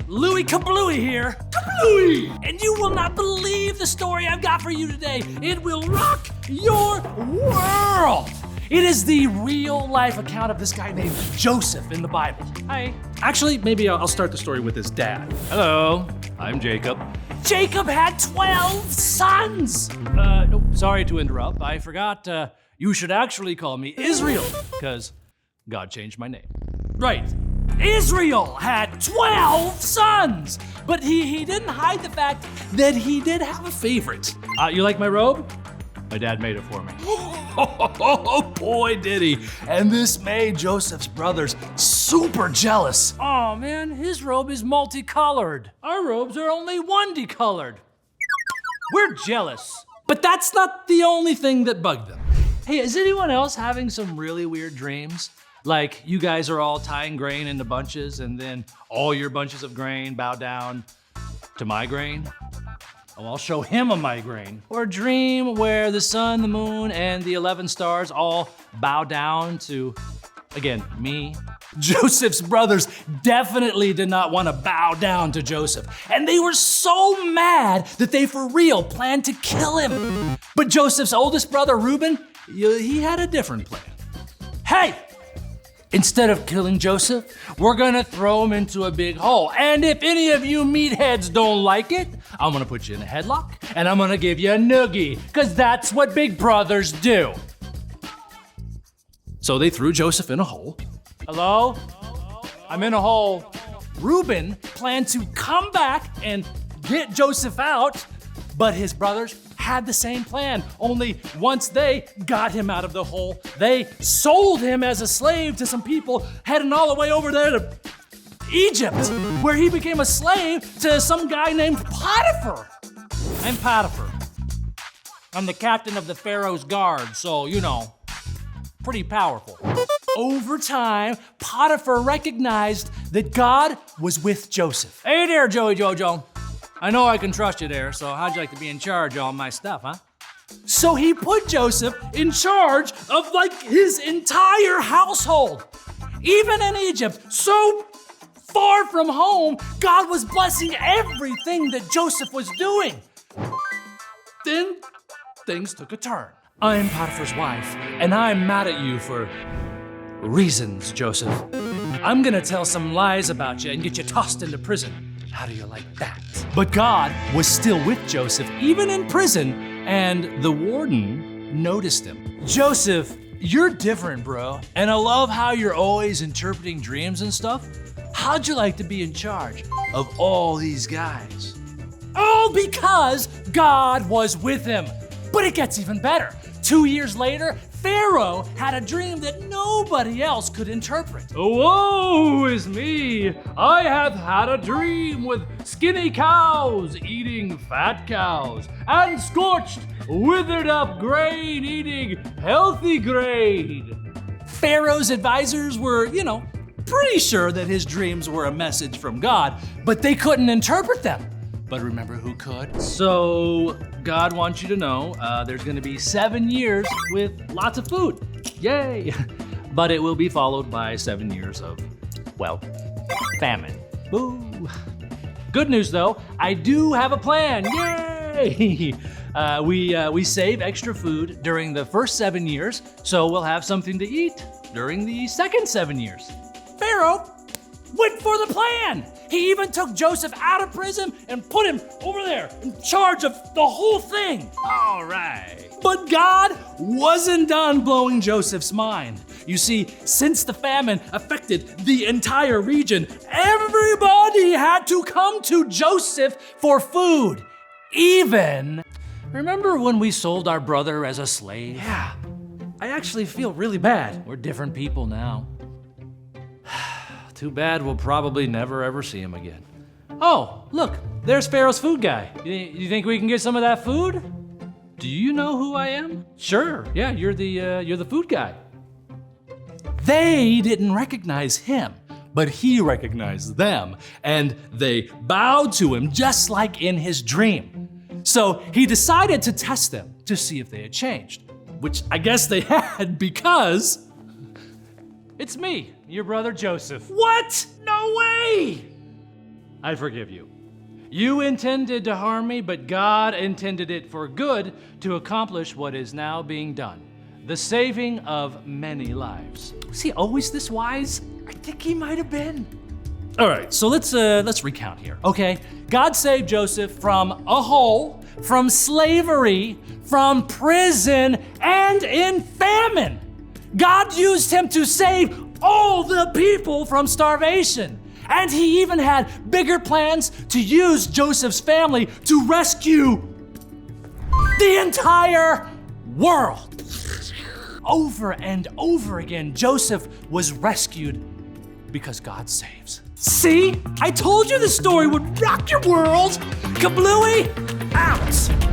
Louie Kablooey here. Kablooey! And you will not believe the story I've got for you today. It will rock your world. It is the real life account of this guy named Joseph in the Bible. Hi. Actually, maybe I'll start the story with his dad. Hello, I'm Jacob. Jacob had 12 sons. Sorry to interrupt. I forgot you should actually call me Israel, because God changed my name. Right. Israel had 12 sons, but he didn't hide the fact that he did have a favorite. You like my robe? My dad made it for me. Oh, boy, did he. And this made Joseph's brothers super jealous. Oh, man, his robe is multicolored. Our robes are only one-decolored. We're jealous. But that's not the only thing that bugged them. Hey, is anyone else having some really weird dreams? Like you guys are all tying grain into bunches and then all your bunches of grain bow down to my grain? Oh, I'll show him a migraine. Or a dream where the sun, the moon, and the 11 stars all bow down to, again, me. Joseph's brothers definitely did not want to bow down to Joseph. And they were so mad that they for real planned to kill him. But Joseph's oldest brother, Reuben, he had a different plan. Hey! Instead of killing Joseph, we're gonna throw him into a big hole. And if any of you meatheads don't like it, I'm gonna put you in a headlock and I'm gonna give you a noogie, because that's what big brothers do. So they threw Joseph in a hole. Hello? I'm in a hole. Reuben planned to come back and get Joseph out, but his brothers had the same plan, only once they got him out of the hole, they sold him as a slave to some people heading all the way over there to Egypt, where he became a slave to some guy named Potiphar. I'm Potiphar. I'm the captain of the Pharaoh's guard, so, you know, pretty powerful. Over time, Potiphar recognized that God was with Joseph. Hey there, Joey Jojo. I know I can trust you there, so how'd you like to be in charge of all my stuff, huh? So he put Joseph in charge of like his entire household. Even in Egypt, so far from home, God was blessing everything that Joseph was doing. Then things took a turn. I'm Potiphar's wife, and I'm mad at you for reasons, Joseph. I'm gonna tell some lies about you and get you tossed into prison. How do you like that? But God was still with Joseph, even in prison, and the warden noticed him. Joseph, you're different, bro, and I love how you're always interpreting dreams and stuff. How'd you like to be in charge of all these guys? All because God was with him. But it gets even better. 2 years later, Pharaoh had a dream that nobody else could interpret. Woe is me! I have had a dream with skinny cows eating fat cows, and scorched, withered up grain eating healthy grain. Pharaoh's advisors were, pretty sure that his dreams were a message from God, but they couldn't interpret them. But remember who could? So God wants you to know there's gonna be 7 years with lots of food. Yay! But it will be followed by 7 years of, famine. Boo! Good news though, I do have a plan. Yay! We save extra food during the first 7 years, so we'll have something to eat during the second 7 years. Pharaoh went for the plan. He even took Joseph out of prison and put him over there in charge of the whole thing. All right. But God wasn't done blowing Joseph's mind. You see, since the famine affected the entire region, everybody had to come to Joseph for food. Even, remember when we sold our brother as a slave? Yeah, I actually feel really bad. We're different people now. Too bad we'll probably never ever see him again. Oh, look, there's Pharaoh's food guy. You think we can get some of that food? Do you know who I am? Sure, yeah, you're the food guy. They didn't recognize him, but he recognized them, and they bowed to him just like in his dream. So he decided to test them to see if they had changed, which I guess they had because it's me, your brother Joseph. What? No way! I forgive you. You intended to harm me, but God intended it for good to accomplish what is now being done, the saving of many lives. Was he always this wise? I think he might have been. All right, so let's recount here, okay? God saved Joseph from a hole, from slavery, from prison, and in famine. God used him to save all the people from starvation. And he even had bigger plans to use Joseph's family to rescue the entire world. Over and over again, Joseph was rescued because God saves. See? I told you the story would rock your world. Kablooey out!